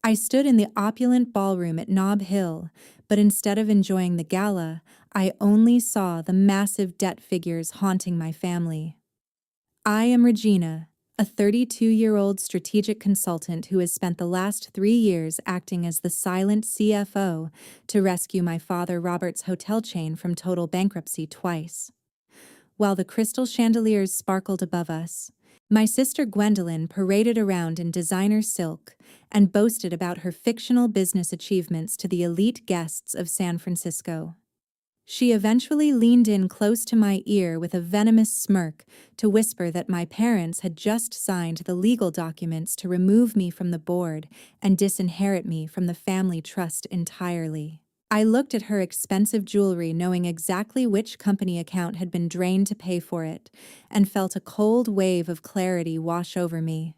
I stood in the opulent ballroom at Nob Hill, but instead of enjoying the gala, I only saw the massive debt figures haunting my family. I am Regina, a 32-year-old strategic consultant who has spent the last 3 years acting as the silent CFO to rescue my father Robert's hotel chain from total bankruptcy twice. While the crystal chandeliers sparkled above us, my sister Gwendolyn paraded around in designer silk and boasted about her fictional business achievements to the elite guests of San Francisco. She eventually leaned in close to my ear with a venomous smirk to whisper that my parents had just signed the legal documents to remove me from the board and disinherit me from the family trust entirely. I looked at her expensive jewelry, knowing exactly which company account had been drained to pay for it, and felt a cold wave of clarity wash over me.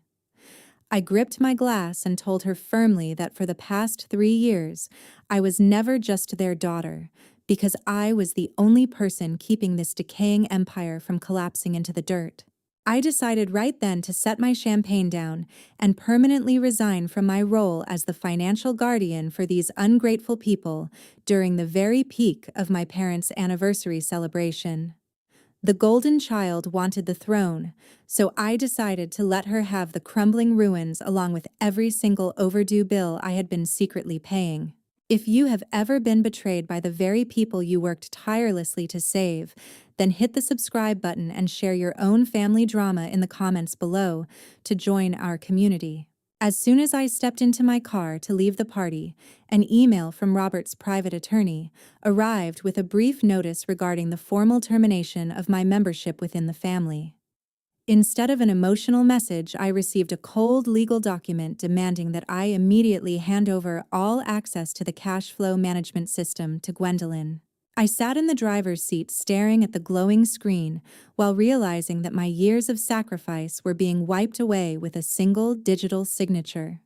I gripped my glass and told her firmly that for the past 3 years, I was never just their daughter, because I was the only person keeping this decaying empire from collapsing into the dirt. I decided right then to set my champagne down and permanently resign from my role as the financial guardian for these ungrateful people during the very peak of my parents' anniversary celebration. The golden child wanted the throne, so I decided to let her have the crumbling ruins along with every single overdue bill I had been secretly paying. If you have ever been betrayed by the very people you worked tirelessly to save, then hit the subscribe button and share your own family drama in the comments below to join our community. As soon as I stepped into my car to leave the party, an email from Robert's private attorney arrived with a brief notice regarding the formal termination of my membership within the family. Instead of an emotional message, I received a cold legal document demanding that I immediately hand over all access to the cash flow management system to Gwendolyn. I sat in the driver's seat staring at the glowing screen while realizing that my years of sacrifice were being wiped away with a single digital signature.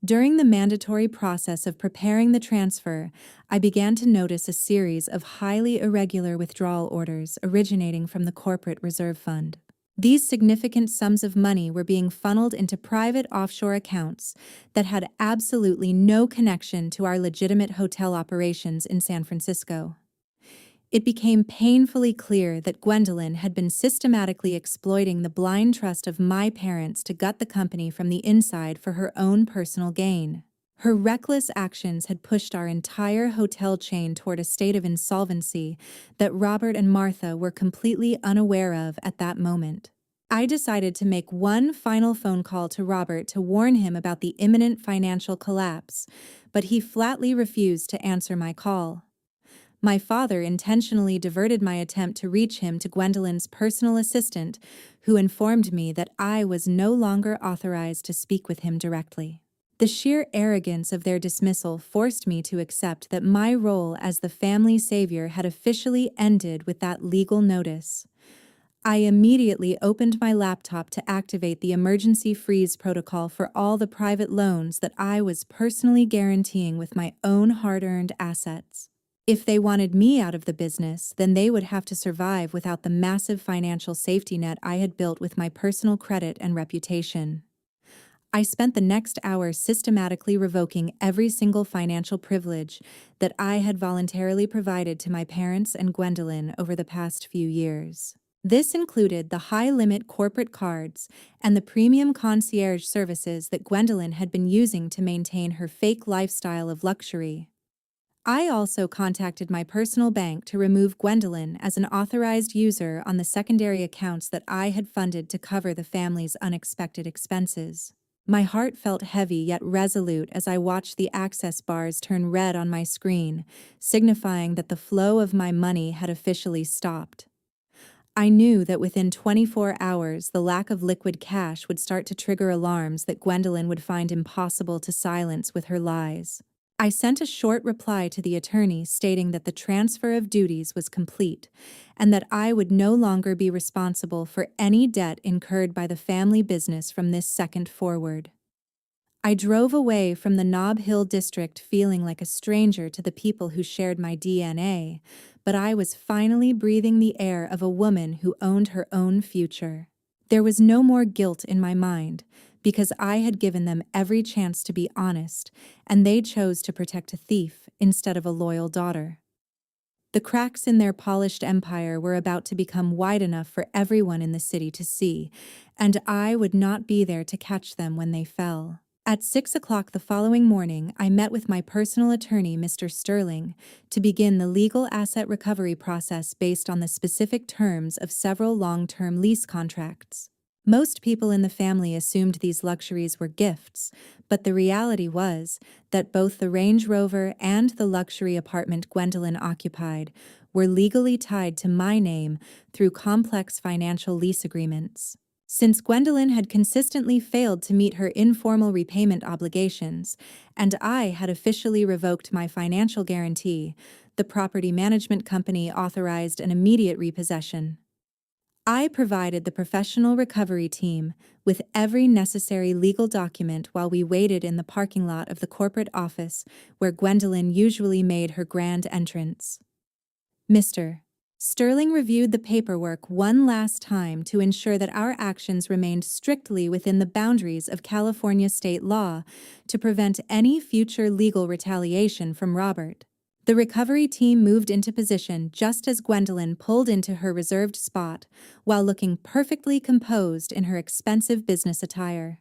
During the mandatory process of preparing the transfer, I began to notice a series of highly irregular withdrawal orders originating from the corporate reserve fund. These significant sums of money were being funneled into private offshore accounts that had absolutely no connection to our legitimate hotel operations in San Francisco. It became painfully clear that Gwendolyn had been systematically exploiting the blind trust of my parents to gut the company from the inside for her own personal gain. Her reckless actions had pushed our entire hotel chain toward a state of insolvency that Robert and Martha were completely unaware of at that moment. I decided to make one final phone call to Robert to warn him about the imminent financial collapse, but he flatly refused to answer my call. My father intentionally diverted my attempt to reach him to Gwendolyn's personal assistant, who informed me that I was no longer authorized to speak with him directly. The sheer arrogance of their dismissal forced me to accept that my role as the family savior had officially ended with that legal notice. I immediately opened my laptop to activate the emergency freeze protocol for all the private loans that I was personally guaranteeing with my own hard-earned assets. If they wanted me out of the business, then they would have to survive without the massive financial safety net I had built with my personal credit and reputation. I spent the next hour systematically revoking every single financial privilege that I had voluntarily provided to my parents and Gwendolyn over the past few years. This included the high-limit corporate cards and the premium concierge services that Gwendolyn had been using to maintain her fake lifestyle of luxury. I also contacted my personal bank to remove Gwendolyn as an authorized user on the secondary accounts that I had funded to cover the family's unexpected expenses. My heart felt heavy yet resolute as I watched the access bars turn red on my screen, signifying that the flow of my money had officially stopped. I knew that within 24 hours, the lack of liquid cash would start to trigger alarms that Gwendolyn would find impossible to silence with her lies. I sent a short reply to the attorney stating that the transfer of duties was complete and that I would no longer be responsible for any debt incurred by the family business from this second forward. I drove away from the Nob Hill district feeling like a stranger to the people who shared my DNA, but I was finally breathing the air of a woman who owned her own future. There was no more guilt in my mind, because I had given them every chance to be honest, and they chose to protect a thief instead of a loyal daughter. The cracks in their polished empire were about to become wide enough for everyone in the city to see, and I would not be there to catch them when they fell. At 6 o'clock the following morning, I met with my personal attorney, Mr. Sterling, to begin the legal asset recovery process based on the specific terms of several long-term lease contracts. Most people in the family assumed these luxuries were gifts, but the reality was that both the Range Rover and the luxury apartment Gwendolyn occupied were legally tied to my name through complex financial lease agreements. Since Gwendolyn had consistently failed to meet her informal repayment obligations, and I had officially revoked my financial guarantee, the property management company authorized an immediate repossession. I provided the professional recovery team with every necessary legal document while we waited in the parking lot of the corporate office where Gwendolyn usually made her grand entrance. Mr. Sterling reviewed the paperwork one last time to ensure that our actions remained strictly within the boundaries of California state law to prevent any future legal retaliation from Robert. The recovery team moved into position just as Gwendolyn pulled into her reserved spot, while looking perfectly composed in her expensive business attire.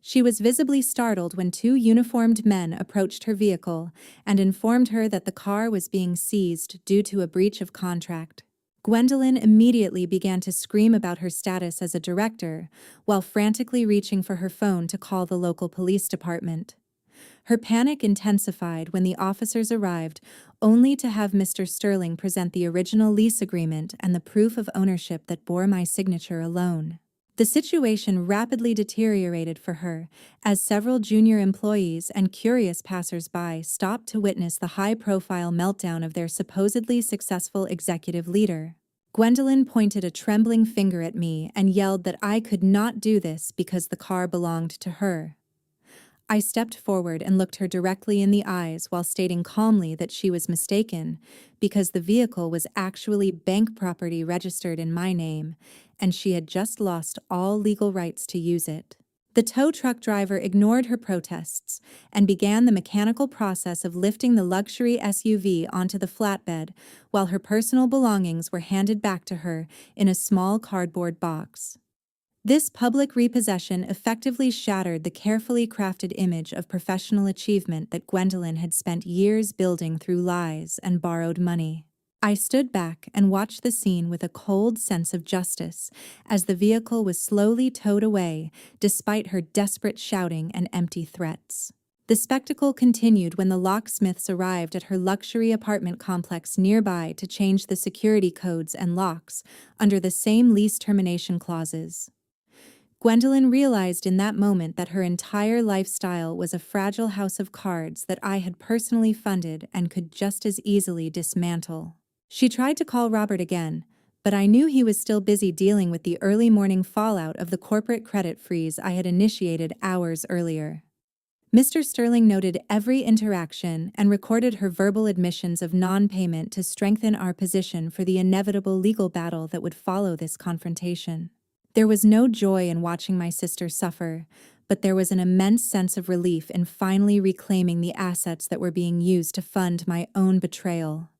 She was visibly startled when two uniformed men approached her vehicle and informed her that the car was being seized due to a breach of contract. Gwendolyn immediately began to scream about her status as a director, while frantically reaching for her phone to call the local police department. Her panic intensified when the officers arrived, only to have Mr. Sterling present the original lease agreement and the proof of ownership that bore my signature alone. The situation rapidly deteriorated for her, as several junior employees and curious passers-by stopped to witness the high-profile meltdown of their supposedly successful executive leader. Gwendolyn pointed a trembling finger at me and yelled that I could not do this because the car belonged to her. I stepped forward and looked her directly in the eyes while stating calmly that she was mistaken, because the vehicle was actually bank property registered in my name, and she had just lost all legal rights to use it. The tow truck driver ignored her protests and began the mechanical process of lifting the luxury SUV onto the flatbed, while her personal belongings were handed back to her in a small cardboard box. This public repossession effectively shattered the carefully crafted image of professional achievement that Gwendolyn had spent years building through lies and borrowed money. I stood back and watched the scene with a cold sense of justice as the vehicle was slowly towed away, despite her desperate shouting and empty threats. The spectacle continued when the locksmiths arrived at her luxury apartment complex nearby to change the security codes and locks under the same lease termination clauses. Gwendolyn realized in that moment that her entire lifestyle was a fragile house of cards that I had personally funded and could just as easily dismantle. She tried to call Robert again, but I knew he was still busy dealing with the early morning fallout of the corporate credit freeze I had initiated hours earlier. Mr. Sterling noted every interaction and recorded her verbal admissions of non-payment to strengthen our position for the inevitable legal battle that would follow this confrontation. There was no joy in watching my sister suffer, but there was an immense sense of relief in finally reclaiming the assets that were being used to fund my own betrayal.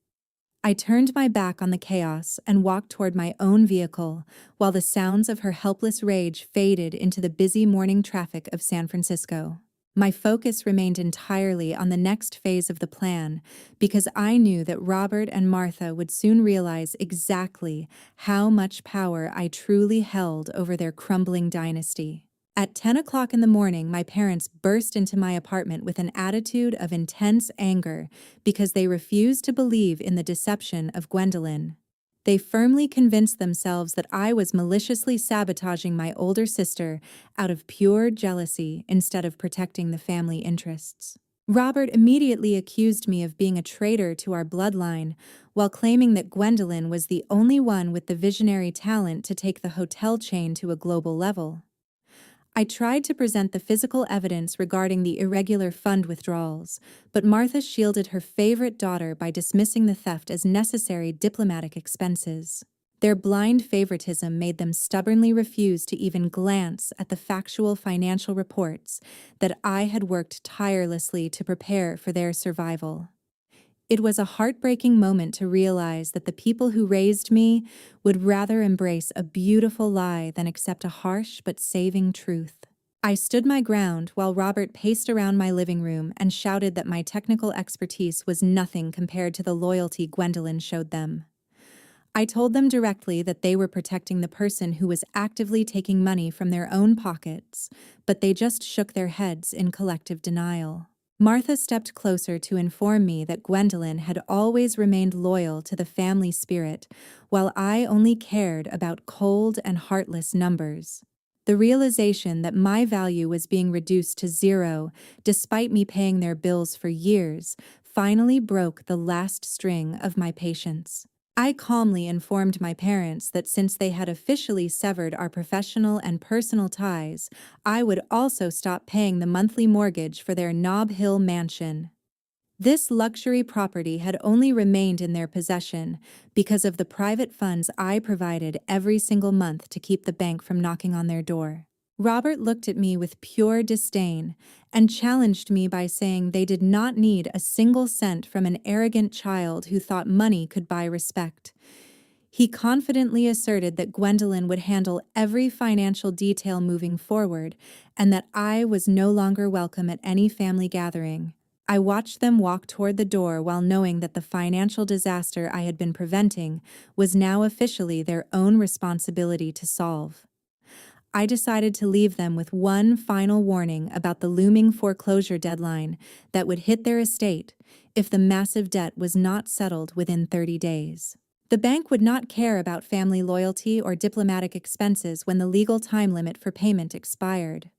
I turned my back on the chaos and walked toward my own vehicle, while the sounds of her helpless rage faded into the busy morning traffic of San Francisco. My focus remained entirely on the next phase of the plan, because I knew that Robert and Martha would soon realize exactly how much power I truly held over their crumbling dynasty. At 10 o'clock in the morning, my parents burst into my apartment with an attitude of intense anger because they refused to believe in the deception of Gwendolyn. They firmly convinced themselves that I was maliciously sabotaging my older sister out of pure jealousy instead of protecting the family interests. Robert immediately accused me of being a traitor to our bloodline, while claiming that Gwendolyn was the only one with the visionary talent to take the hotel chain to a global level. I tried to present the physical evidence regarding the irregular fund withdrawals, but Martha shielded her favorite daughter by dismissing the theft as necessary diplomatic expenses. Their blind favoritism made them stubbornly refuse to even glance at the factual financial reports that I had worked tirelessly to prepare for their survival. It was a heartbreaking moment to realize that the people who raised me would rather embrace a beautiful lie than accept a harsh but saving truth. I stood my ground while Robert paced around my living room and shouted that my technical expertise was nothing compared to the loyalty Gwendolyn showed them. I told them directly that they were protecting the person who was actively taking money from their own pockets, but they just shook their heads in collective denial. Martha stepped closer to inform me that Gwendolyn had always remained loyal to the family spirit, while I only cared about cold and heartless numbers. The realization that my value was being reduced to zero, despite me paying their bills for years, finally broke the last string of my patience. I calmly informed my parents that since they had officially severed our professional and personal ties, I would also stop paying the monthly mortgage for their Nob Hill mansion. This luxury property had only remained in their possession because of the private funds I provided every single month to keep the bank from knocking on their door. Robert looked at me with pure disdain and challenged me by saying they did not need a single cent from an arrogant child who thought money could buy respect. He confidently asserted that Gwendolyn would handle every financial detail moving forward and that I was no longer welcome at any family gathering. I watched them walk toward the door while knowing that the financial disaster I had been preventing was now officially their own responsibility to solve. I decided to leave them with one final warning about the looming foreclosure deadline that would hit their estate if the massive debt was not settled within 30 days. The bank would not care about family loyalty or diplomatic expenses when the legal time limit for payment expired.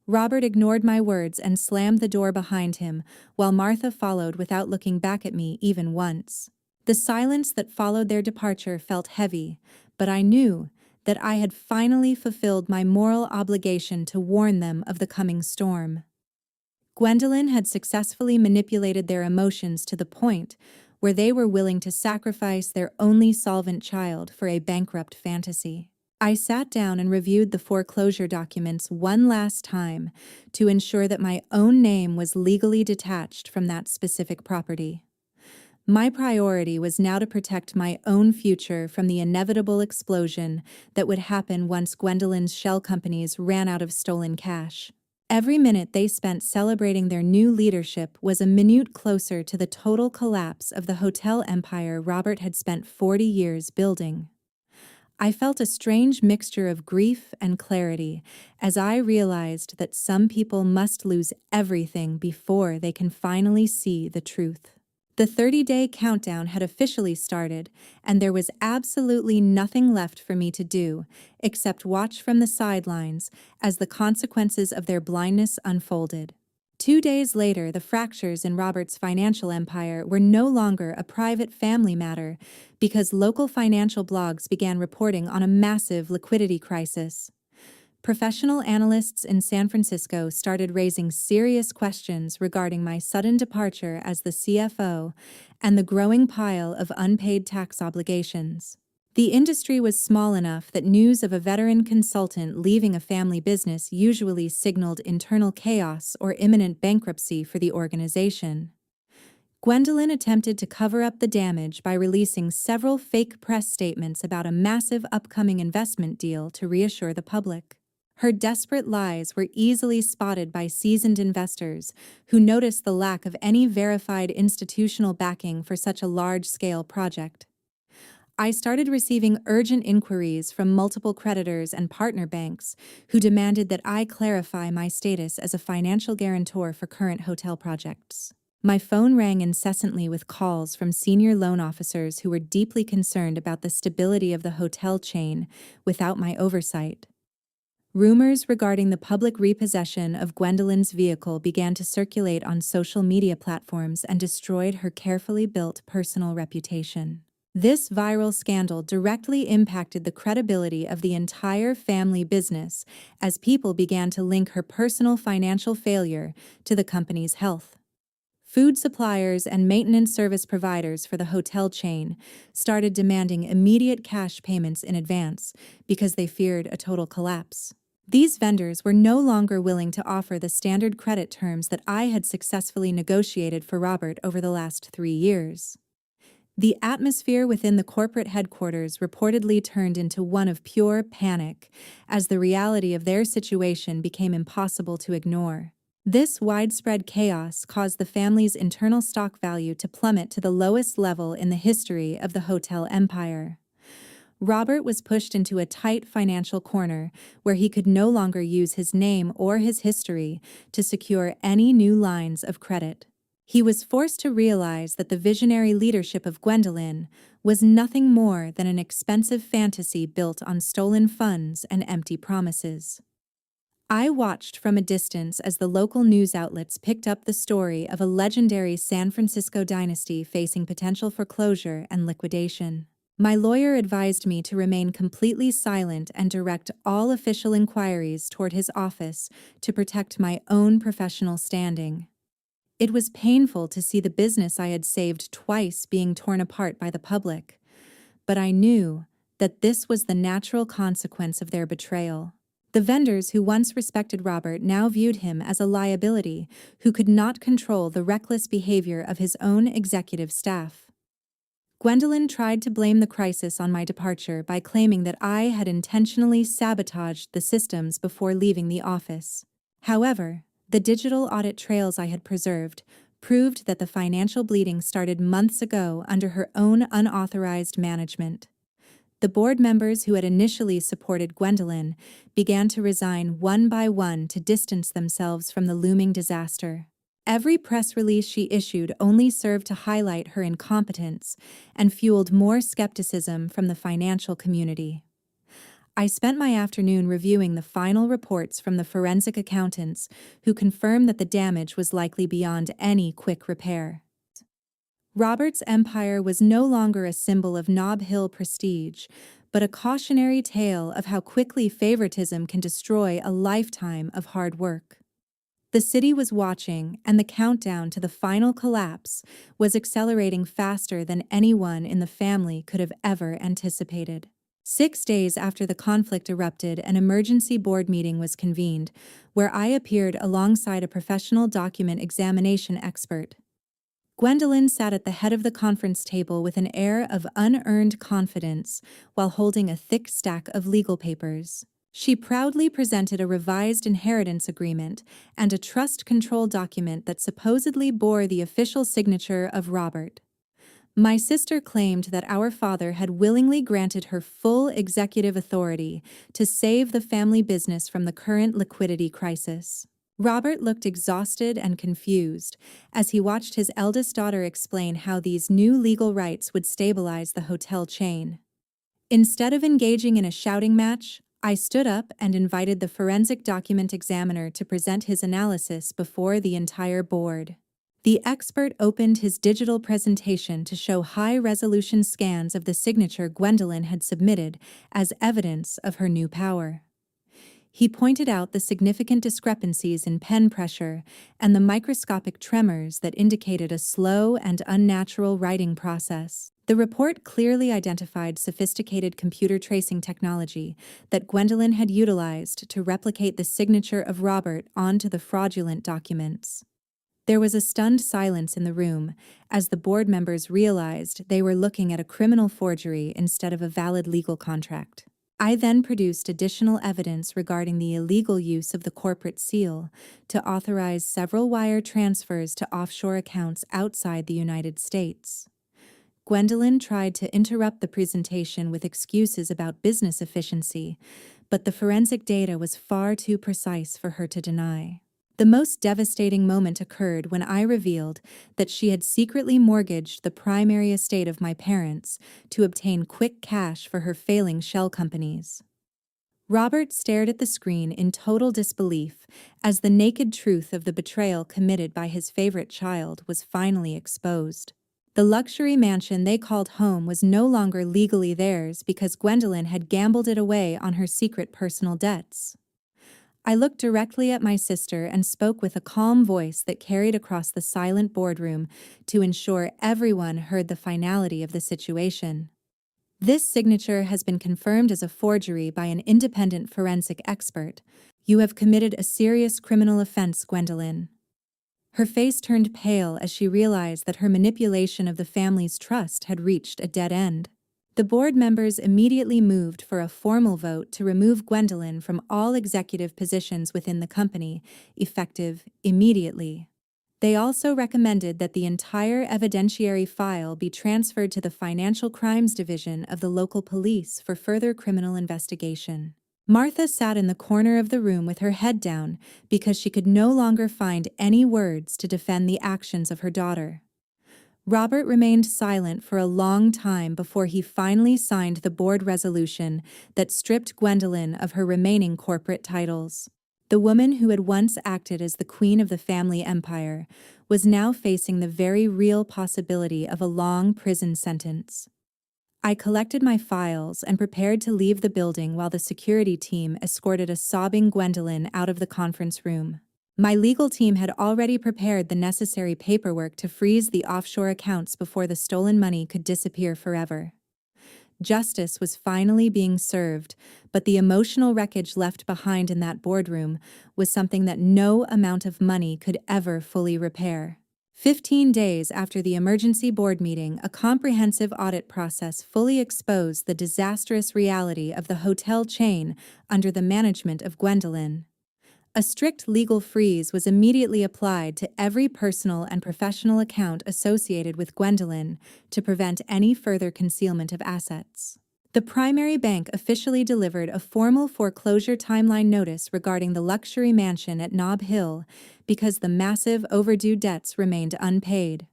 Robert ignored my words and slammed the door behind him, while Martha followed without looking back at me even once. The silence that followed their departure felt heavy, but I knew that I had finally fulfilled my moral obligation to warn them of the coming storm. Gwendolyn had successfully manipulated their emotions to the point where they were willing to sacrifice their only solvent child for a bankrupt fantasy. I sat down and reviewed the foreclosure documents one last time to ensure that my own name was legally detached from that specific property. My priority was now to protect my own future from the inevitable explosion that would happen once Gwendolyn's shell companies ran out of stolen cash. Every minute they spent celebrating their new leadership was a minute closer to the total collapse of the hotel empire Robert had spent 40 years building. I felt a strange mixture of grief and clarity as I realized that some people must lose everything before they can finally see the truth. The 30-day countdown had officially started, and there was absolutely nothing left for me to do except watch from the sidelines as the consequences of their blindness unfolded. 2 days later, the fractures in Robert's financial empire were no longer a private family matter because local financial blogs began reporting on a massive liquidity crisis. Professional analysts in San Francisco started raising serious questions regarding my sudden departure as the CFO and the growing pile of unpaid tax obligations. The industry was small enough that news of a veteran consultant leaving a family business usually signaled internal chaos or imminent bankruptcy for the organization. Gwendolyn attempted to cover up the damage by releasing several fake press statements about a massive upcoming investment deal to reassure the public. Her desperate lies were easily spotted by seasoned investors who noticed the lack of any verified institutional backing for such a large-scale project. I started receiving urgent inquiries from multiple creditors and partner banks who demanded that I clarify my status as a financial guarantor for current hotel projects. My phone rang incessantly with calls from senior loan officers who were deeply concerned about the stability of the hotel chain without my oversight. Rumors regarding the public repossession of Gwendolyn's vehicle began to circulate on social media platforms and destroyed her carefully built personal reputation. This viral scandal directly impacted the credibility of the entire family business as people began to link her personal financial failure to the company's health. Food suppliers and maintenance service providers for the hotel chain started demanding immediate cash payments in advance because they feared a total collapse. These vendors were no longer willing to offer the standard credit terms that I had successfully negotiated for Robert over the last 3 years. The atmosphere within the corporate headquarters reportedly turned into one of pure panic, as the reality of their situation became impossible to ignore. This widespread chaos caused the family's internal stock value to plummet to the lowest level in the history of the hotel empire. Robert was pushed into a tight financial corner where he could no longer use his name or his history to secure any new lines of credit. He was forced to realize that the visionary leadership of Gwendolyn was nothing more than an expensive fantasy built on stolen funds and empty promises. I watched from a distance as the local news outlets picked up the story of a legendary San Francisco dynasty facing potential foreclosure and liquidation. My lawyer advised me to remain completely silent and direct all official inquiries toward his office to protect my own professional standing. It was painful to see the business I had saved twice being torn apart by the public, but I knew that this was the natural consequence of their betrayal. The vendors who once respected Robert now viewed him as a liability who could not control the reckless behavior of his own executive staff. Gwendolyn tried to blame the crisis on my departure by claiming that I had intentionally sabotaged the systems before leaving the office. However, the digital audit trails I had preserved proved that the financial bleeding started months ago under her own unauthorized management. The board members who had initially supported Gwendolyn began to resign one by one to distance themselves from the looming disaster. Every press release she issued only served to highlight her incompetence and fueled more skepticism from the financial community. I spent my afternoon reviewing the final reports from the forensic accountants who confirmed that the damage was likely beyond any quick repair. Robert's empire was no longer a symbol of Nob Hill prestige, but a cautionary tale of how quickly favoritism can destroy a lifetime of hard work. The city was watching, and the countdown to the final collapse was accelerating faster than anyone in the family could have ever anticipated. 6 days after the conflict erupted, an emergency board meeting was convened, where I appeared alongside a professional document examination expert. Gwendolyn sat at the head of the conference table with an air of unearned confidence while holding a thick stack of legal papers. She proudly presented a revised inheritance agreement and a trust control document that supposedly bore the official signature of Robert. My sister claimed that our father had willingly granted her full executive authority to save the family business from the current liquidity crisis. Robert looked exhausted and confused as he watched his eldest daughter explain how these new legal rights would stabilize the hotel chain. Instead of engaging in a shouting match, I stood up and invited the forensic document examiner to present his analysis before the entire board. The expert opened his digital presentation to show high-resolution scans of the signature Gwendolyn had submitted as evidence of her new power. He pointed out the significant discrepancies in pen pressure and the microscopic tremors that indicated a slow and unnatural writing process. The report clearly identified sophisticated computer tracing technology that Gwendolyn had utilized to replicate the signature of Robert onto the fraudulent documents. There was a stunned silence in the room as the board members realized they were looking at a criminal forgery instead of a valid legal contract. I then produced additional evidence regarding the illegal use of the corporate seal to authorize several wire transfers to offshore accounts outside the United States. Gwendolyn tried to interrupt the presentation with excuses about business efficiency, but the forensic data was far too precise for her to deny. The most devastating moment occurred when I revealed that she had secretly mortgaged the primary estate of my parents to obtain quick cash for her failing shell companies. Robert stared at the screen in total disbelief as the naked truth of the betrayal committed by his favorite child was finally exposed. The luxury mansion they called home was no longer legally theirs because Gwendolyn had gambled it away on her secret personal debts. I looked directly at my sister and spoke with a calm voice that carried across the silent boardroom to ensure everyone heard the finality of the situation. This signature has been confirmed as a forgery by an independent forensic expert. You have committed a serious criminal offense, Gwendolyn. Her face turned pale as she realized that her manipulation of the family's trust had reached a dead end. The board members immediately moved for a formal vote to remove Gwendolyn from all executive positions within the company, effective immediately. They also recommended that the entire evidentiary file be transferred to the Financial Crimes Division of the local police for further criminal investigation. Martha sat in the corner of the room with her head down because she could no longer find any words to defend the actions of her daughter. Robert remained silent for a long time before he finally signed the board resolution that stripped Gwendolyn of her remaining corporate titles. The woman who had once acted as the queen of the family empire was now facing the very real possibility of a long prison sentence. I collected my files and prepared to leave the building while the security team escorted a sobbing Gwendolyn out of the conference room. My legal team had already prepared the necessary paperwork to freeze the offshore accounts before the stolen money could disappear forever. Justice was finally being served, but the emotional wreckage left behind in that boardroom was something that no amount of money could ever fully repair. 15 days after the emergency board meeting, a comprehensive audit process fully exposed the disastrous reality of the hotel chain under the management of Gwendolyn. A strict legal freeze was immediately applied to every personal and professional account associated with Gwendolyn to prevent any further concealment of assets. The primary bank officially delivered a formal foreclosure timeline notice regarding the luxury mansion at Nob Hill because the massive overdue debts remained unpaid.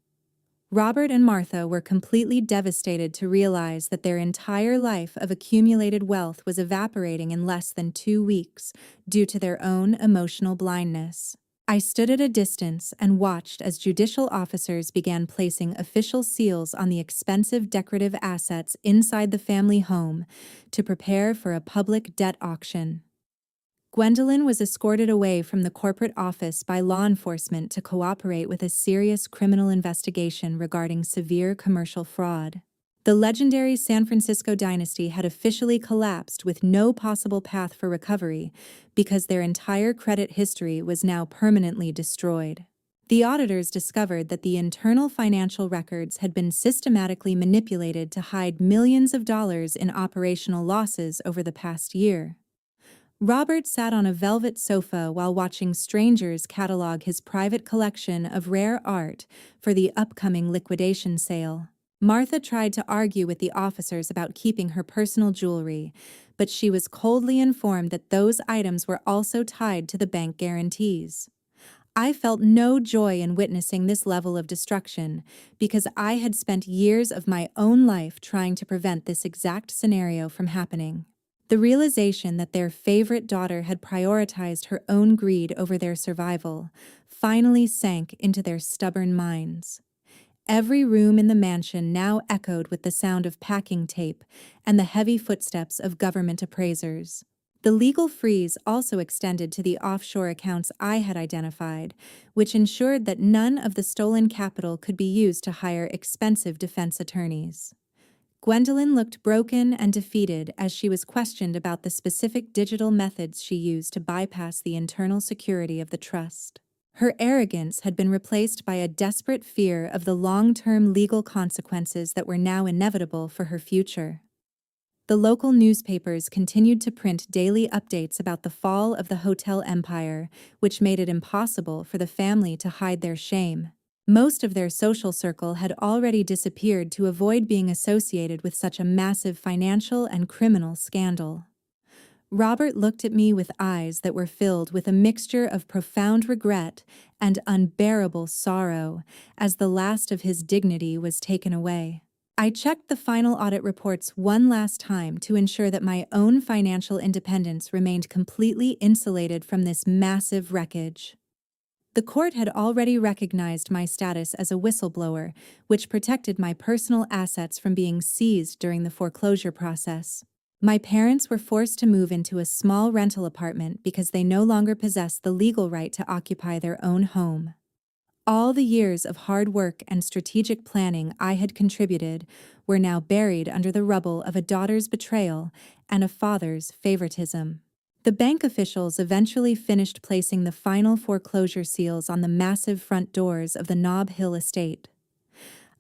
Robert and Martha were completely devastated to realize that their entire life of accumulated wealth was evaporating in less than 2 weeks due to their own emotional blindness. I stood at a distance and watched as judicial officers began placing official seals on the expensive decorative assets inside the family home to prepare for a public debt auction. Gwendolyn was escorted away from the corporate office by law enforcement to cooperate with a serious criminal investigation regarding severe commercial fraud. The legendary San Francisco dynasty had officially collapsed with no possible path for recovery because their entire credit history was now permanently destroyed. The auditors discovered that the internal financial records had been systematically manipulated to hide millions of dollars in operational losses over the past year. Robert sat on a velvet sofa while watching strangers catalog his private collection of rare art for the upcoming liquidation sale. Martha tried to argue with the officers about keeping her personal jewelry, but she was coldly informed that those items were also tied to the bank guarantees. I felt no joy in witnessing this level of destruction because I had spent years of my own life trying to prevent this exact scenario from happening. The realization that their favorite daughter had prioritized her own greed over their survival finally sank into their stubborn minds. Every room in the mansion now echoed with the sound of packing tape and the heavy footsteps of government appraisers. The legal freeze also extended to the offshore accounts I had identified, which ensured that none of the stolen capital could be used to hire expensive defense attorneys. Gwendolyn looked broken and defeated as she was questioned about the specific digital methods she used to bypass the internal security of the trust. Her arrogance had been replaced by a desperate fear of the long-term legal consequences that were now inevitable for her future. The local newspapers continued to print daily updates about the fall of the hotel empire, which made it impossible for the family to hide their shame. Most of their social circle had already disappeared to avoid being associated with such a massive financial and criminal scandal. Robert looked at me with eyes that were filled with a mixture of profound regret and unbearable sorrow as the last of his dignity was taken away. I checked the final audit reports one last time to ensure that my own financial independence remained completely insulated from this massive wreckage. The court had already recognized my status as a whistleblower, which protected my personal assets from being seized during the foreclosure process. My parents were forced to move into a small rental apartment because they no longer possessed the legal right to occupy their own home. All the years of hard work and strategic planning I had contributed were now buried under the rubble of a daughter's betrayal and a father's favoritism. The bank officials eventually finished placing the final foreclosure seals on the massive front doors of the Nob Hill estate.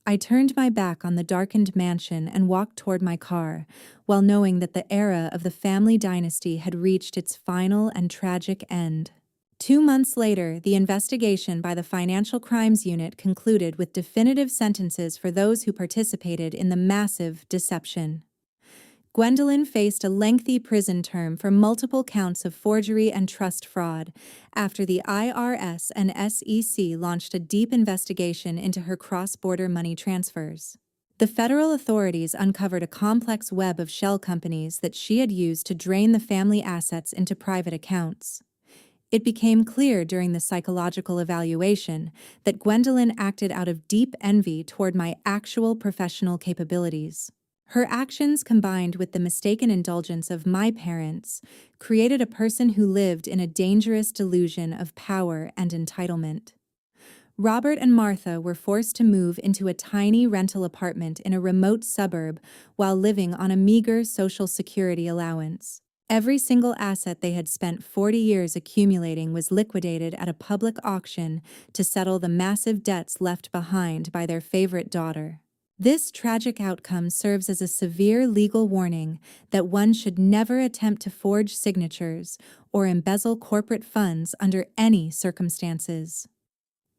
I turned my back on the darkened mansion and walked toward my car, while knowing that the era of the family dynasty had reached its final and tragic end. 2 months later, the investigation by the Financial Crimes Unit concluded with definitive sentences for those who participated in the massive deception. Gwendolyn faced a lengthy prison term for multiple counts of forgery and trust fraud after the IRS and SEC launched a deep investigation into her cross-border money transfers. The federal authorities uncovered a complex web of shell companies that she had used to drain the family assets into private accounts. It became clear during the psychological evaluation that Gwendolyn acted out of deep envy toward my actual professional capabilities. Her actions, combined with the mistaken indulgence of my parents, created a person who lived in a dangerous delusion of power and entitlement. Robert and Martha were forced to move into a tiny rental apartment in a remote suburb while living on a meager Social Security allowance. Every single asset they had spent 40 years accumulating was liquidated at a public auction to settle the massive debts left behind by their favorite daughter. This tragic outcome serves as a severe legal warning that one should never attempt to forge signatures or embezzle corporate funds under any circumstances.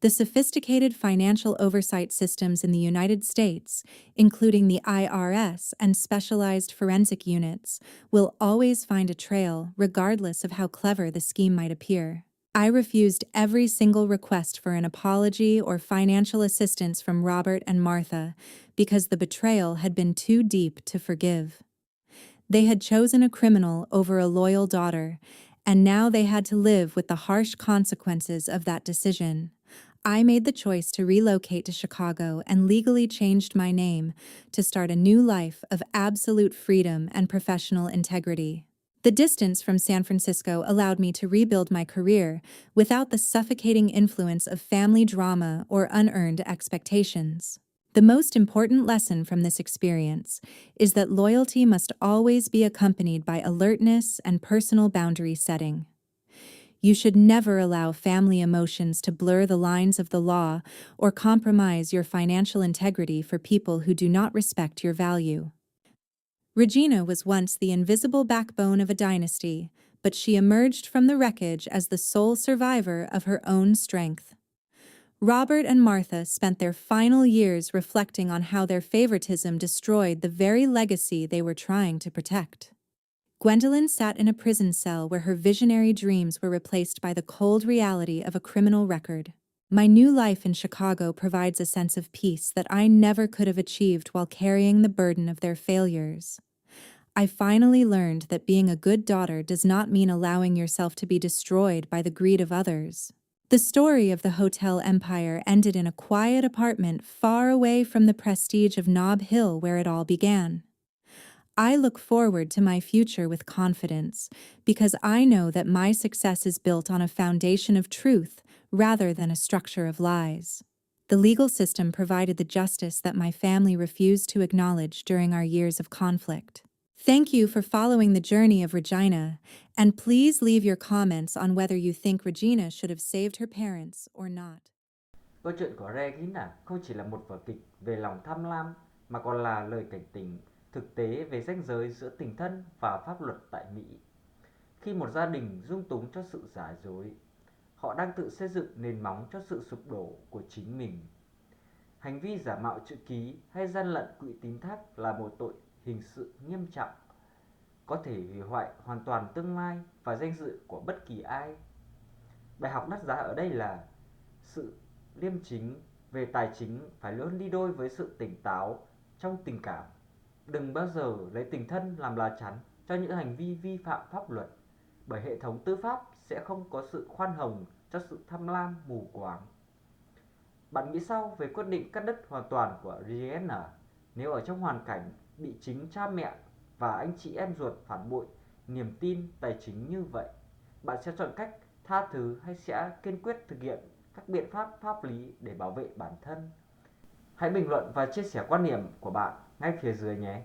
The sophisticated financial oversight systems in the United States, including the IRS and specialized forensic units, will always find a trail regardless of how clever the scheme might appear. I refused every single request for an apology or financial assistance from Robert and Martha because the betrayal had been too deep to forgive. They had chosen a criminal over a loyal daughter, and now they had to live with the harsh consequences of that decision. I made the choice to relocate to Chicago and legally changed my name to start a new life of absolute freedom and professional integrity. The distance from San Francisco allowed me to rebuild my career without the suffocating influence of family drama or unearned expectations. The most important lesson from this experience is that loyalty must always be accompanied by alertness and personal boundary setting. You should never allow family emotions to blur the lines of the law or compromise your financial integrity for people who do not respect your value. Regina was once the invisible backbone of a dynasty, but she emerged from the wreckage as the sole survivor of her own strength. Robert and Martha spent their final years reflecting on how their favoritism destroyed the very legacy they were trying to protect. Gwendolyn sat in a prison cell where her visionary dreams were replaced by the cold reality of a criminal record. My new life in Chicago provides a sense of peace that I never could have achieved while carrying the burden of their failures. I finally learned that being a good daughter does not mean allowing yourself to be destroyed by the greed of others. The story of the hotel empire ended in a quiet apartment far away from the prestige of Nob Hill where it all began. I look forward to my future with confidence because I know that my success is built on a foundation of truth rather than a structure of lies. The legal system provided the justice that my family refused to acknowledge during our years of conflict. Thank you for following the journey of Regina, and please leave your comments on whether you think Regina should have saved her parents or not. Câu chuyện của Regina không chỉ là một vở kịch về lòng tham lam mà còn là lời cảnh tỉnh thực tế về ranh giới giữa tình thân và pháp luật tại Mỹ. Khi một gia đình dung túng cho sự giả dối, họ đang tự xây dựng nền móng cho sự sụp đổ của chính mình. Hành vi giả mạo chữ ký hay gian lận quỹ tín thác là một tội hình sự nghiêm trọng, có thể hủy hoại hoàn toàn tương lai và danh dự của bất kỳ ai. Bài học đắt giá ở đây là sự liêm chính về tài chính phải luôn đi đôi với sự tỉnh táo trong tình cảm. Đừng bao giờ lấy tình thân làm lá chắn cho những hành vi vi phạm pháp luật, bởi hệ thống tư pháp sẽ không có sự khoan hồng cho sự tham lam mù quáng. Bạn nghĩ sao về quyết định cắt đứt hoàn toàn của Regina nếu ở trong hoàn cảnh bị chính cha mẹ và anh chị em ruột phản bội niềm tin tài chính như vậy, bạn sẽ chọn cách tha thứ hay sẽ kiên quyết thực hiện các biện pháp pháp lý để bảo vệ bản thân? Hãy bình luận và chia sẻ quan điểm của bạn ngay phía dưới nhé.